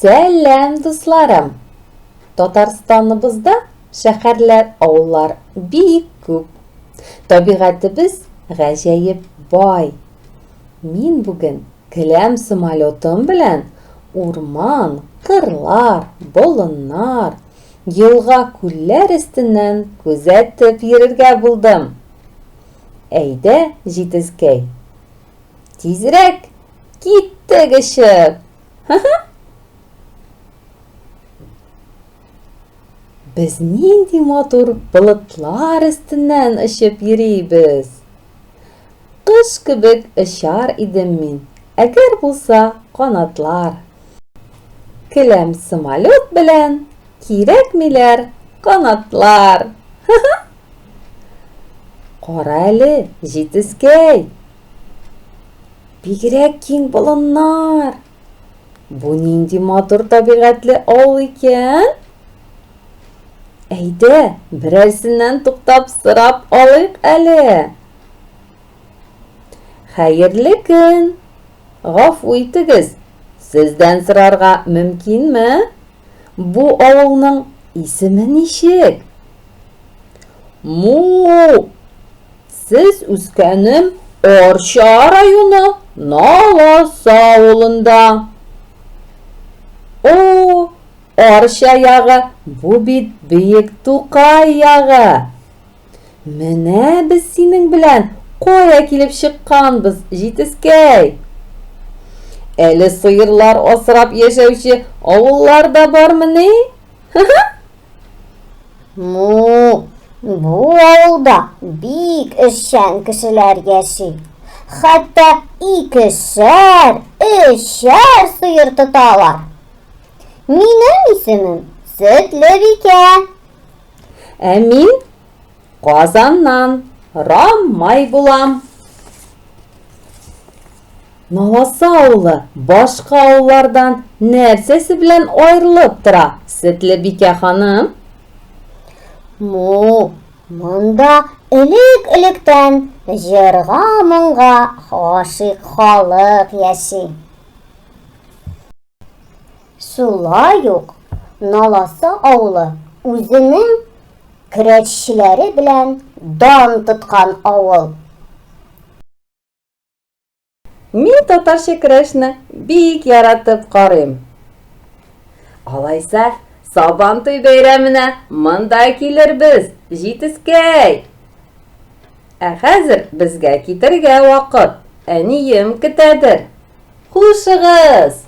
Сәлам, дусларым! Татарстаныбызда шәһәрләр, авыллар бик күп. Табигатыбыз гаҗәеп бай. Мин бүген келәм-самолетым белән урман, кырлар, болыннар, елга, күлләр өстеннән күзәтеп йөрергә булдым. Әйдә, җитезкәй, тизрәк киттек очып. Без нинди матур болытлар өстеннән очып йөрибез. Кыш кебек очар идем мин, әгәр булса канатлар. Келәм-самолет белән кирәкмиләр канатлар. Кара әле, җитезкәй. Бигрәк киң болыннар. Бу нинди матур табигатьле авыл икән? Әйдә, берәрсеннән туктап сорап алыйк әле. Хәерле көн. Гафу итегез, сездән сорарга мөмкинме? Бу авылның исеме ничек? Сез үскәнем Татарча районы Наласа авылында. Арча ягы, бу бит бейек Тукай ягы. Менә без синең белән кая килеп чыкканбыз, җитезкәй. Әле сыерлар асрап яшәүче авылларда бармыни? Бу авылда бик эшчән кешеләр яши. Хәтта 2-3 сыер тоталар. Минем исемем Сөтлебикә. Ә мин Казаннан Рамай булам. Наласа авылы башка авыллардан нәрсәсе белән аерылып тора, Сөтлебикә ханым? Монда элек-электән җырга-моңга гашыйк халык яши. Шулай ук Наласа авылы үзенең көрәшчеләре белән дан тоткан авыл. Мин татарча көрәшне бик яратып карыйм. Алайса, Сабантуй бәйрәменә монда килербез, җитезкәй. Ә хәзер безгә китәргә вакыт. Әнием көтәдер. Хушыгыз!